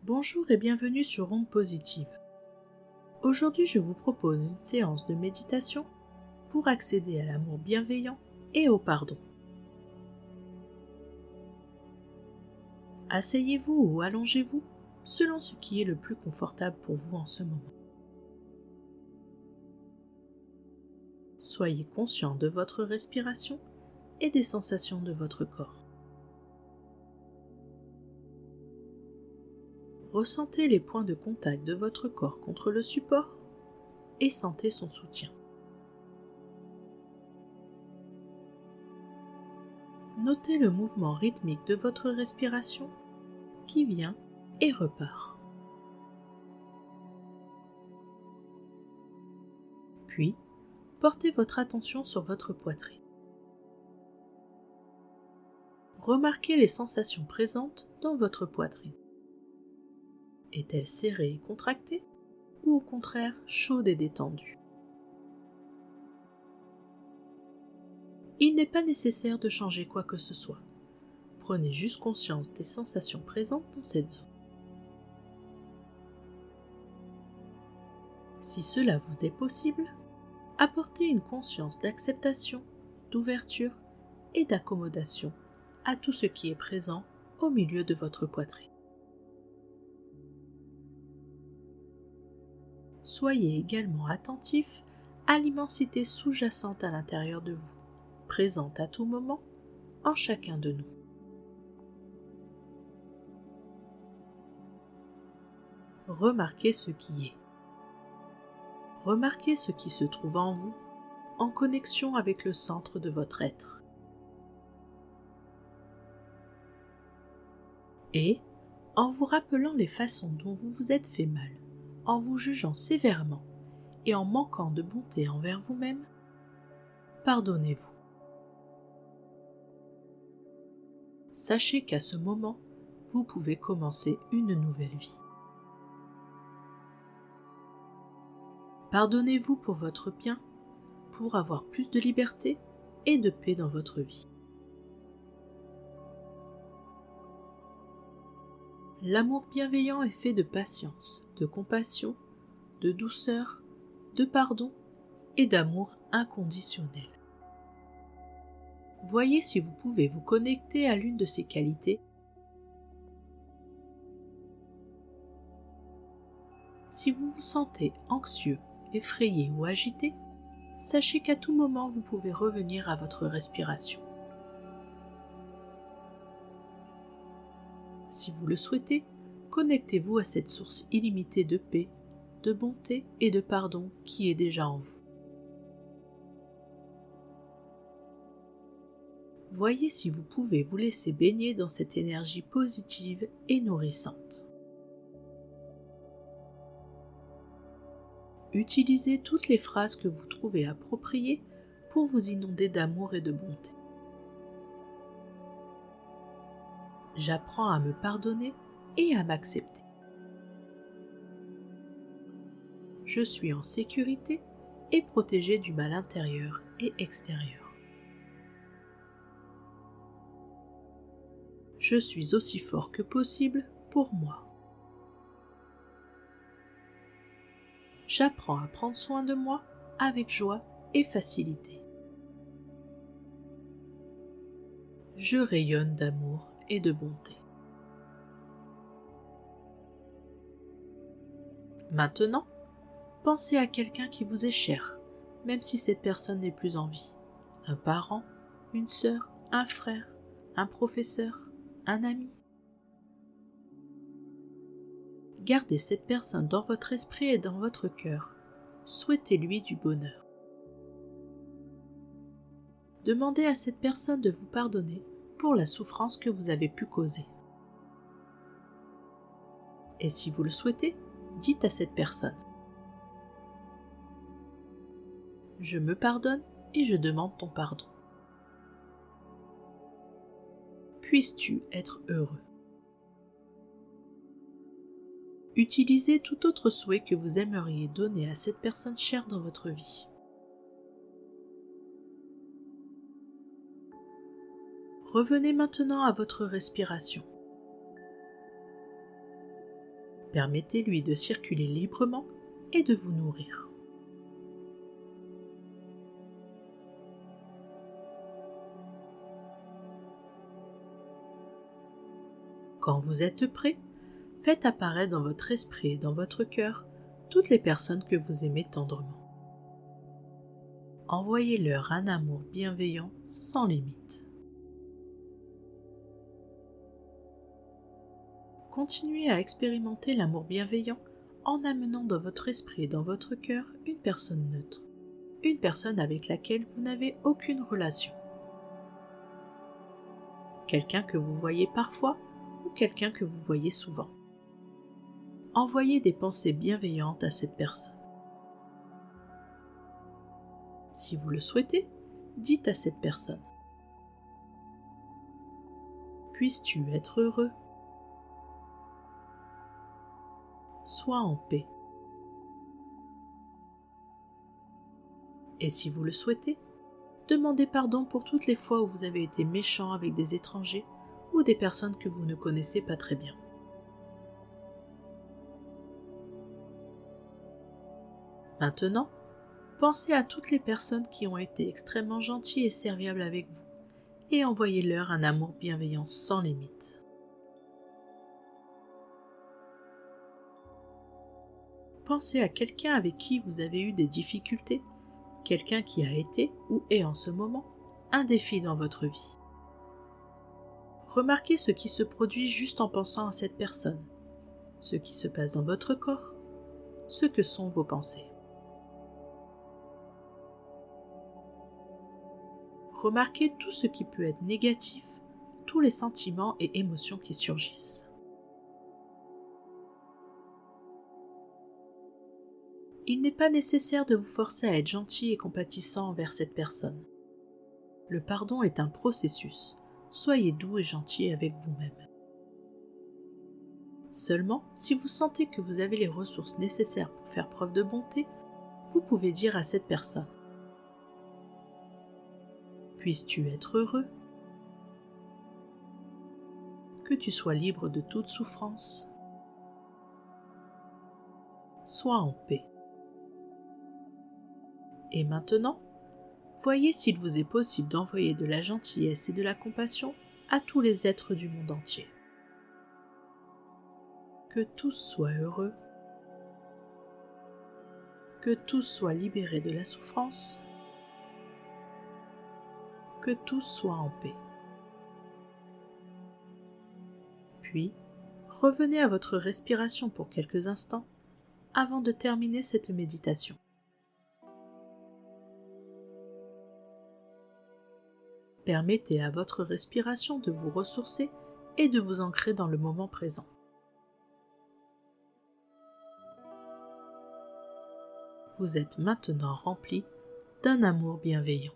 Bonjour et bienvenue sur Ondes Positives. Aujourd'hui, je vous propose une séance de méditation pour accéder à l'amour bienveillant et au pardon. Asseyez-vous ou allongez-vous selon ce qui est le plus confortable pour vous en ce moment. Soyez conscient de votre respiration et des sensations de votre corps. Ressentez les points de contact de votre corps contre le support et sentez son soutien. Notez le mouvement rythmique de votre respiration qui vient et repart. Puis, portez votre attention sur votre poitrine. Remarquez les sensations présentes dans votre poitrine. Est-elle serrée et contractée ou au contraire chaude et détendue? Il n'est pas nécessaire de changer quoi que ce soit. Prenez juste conscience des sensations présentes dans cette zone. Si cela vous est possible, apportez une conscience d'acceptation, d'ouverture et d'accommodation à tout ce qui est présent au milieu de votre poitrine. Soyez également attentif à l'immensité sous-jacente à l'intérieur de vous, présente à tout moment en chacun de nous. Remarquez ce qui est. Remarquez ce qui se trouve en vous, en connexion avec le centre de votre être. Et, en vous rappelant les façons dont vous vous êtes fait mal, en vous jugeant sévèrement et en manquant de bonté envers vous-même, pardonnez-vous. Sachez qu'à ce moment, vous pouvez commencer une nouvelle vie. Pardonnez-vous pour votre bien, pour avoir plus de liberté et de paix dans votre vie. L'amour bienveillant est fait de patience, de compassion, de douceur, de pardon et d'amour inconditionnel. Voyez si vous pouvez vous connecter à l'une de ces qualités. Si vous vous sentez anxieux, effrayé ou agité, sachez qu'à tout moment vous pouvez revenir à votre respiration. Si vous le souhaitez, connectez-vous à cette source illimitée de paix, de bonté et de pardon qui est déjà en vous. Voyez si vous pouvez vous laisser baigner dans cette énergie positive et nourrissante. Utilisez toutes les phrases que vous trouvez appropriées pour vous inonder d'amour et de bonté. J'apprends à me pardonner et à m'accepter. Je suis en sécurité et protégé du mal intérieur et extérieur. Je suis aussi fort que possible pour moi. J'apprends à prendre soin de moi avec joie et facilité. Je rayonne d'amour et de bonté. Maintenant, pensez à quelqu'un qui vous est cher, même si cette personne n'est plus en vie. Un parent, une sœur, un frère, un professeur, un ami. Gardez cette personne dans votre esprit et dans votre cœur. Souhaitez-lui du bonheur. Demandez à cette personne de vous pardonner pour la souffrance que vous avez pu causer. Et si vous le souhaitez, dites à cette personne: je me pardonne et je demande ton pardon. Puisses-tu être heureux. Utilisez tout autre souhait que vous aimeriez donner à cette personne chère dans votre vie. Revenez maintenant à votre respiration. Permettez-lui de circuler librement et de vous nourrir. Quand vous êtes prêt, faites apparaître dans votre esprit et dans votre cœur toutes les personnes que vous aimez tendrement. Envoyez-leur un amour bienveillant sans limite. Continuez à expérimenter l'amour bienveillant en amenant dans votre esprit et dans votre cœur une personne neutre, une personne avec laquelle vous n'avez aucune relation. Quelqu'un que vous voyez parfois ou quelqu'un que vous voyez souvent. Envoyez des pensées bienveillantes à cette personne. Si vous le souhaitez, dites à cette personne: puisses-tu être heureux? Sois en paix. Et si vous le souhaitez, demandez pardon pour toutes les fois où vous avez été méchant avec des étrangers ou des personnes que vous ne connaissez pas très bien. Maintenant, pensez à toutes les personnes qui ont été extrêmement gentilles et serviables avec vous et envoyez-leur un amour bienveillant sans limite. Pensez à quelqu'un avec qui vous avez eu des difficultés, quelqu'un qui a été ou est en ce moment un défi dans votre vie. Remarquez ce qui se produit juste en pensant à cette personne, ce qui se passe dans votre corps, ce que sont vos pensées. Remarquez tout ce qui peut être négatif, tous les sentiments et émotions qui surgissent. Il n'est pas nécessaire de vous forcer à être gentil et compatissant envers cette personne. Le pardon est un processus. Soyez doux et gentil avec vous-même. Seulement, si vous sentez que vous avez les ressources nécessaires pour faire preuve de bonté, vous pouvez dire à cette personne: puisses-tu être heureux? Que tu sois libre de toute souffrance. Sois en paix. Et maintenant, voyez s'il vous est possible d'envoyer de la gentillesse et de la compassion à tous les êtres du monde entier. Que tous soient heureux, que tous soient libérés de la souffrance, que tous soient en paix. Puis, revenez à votre respiration pour quelques instants avant de terminer cette méditation. Permettez à votre respiration de vous ressourcer et de vous ancrer dans le moment présent. Vous êtes maintenant rempli d'un amour bienveillant.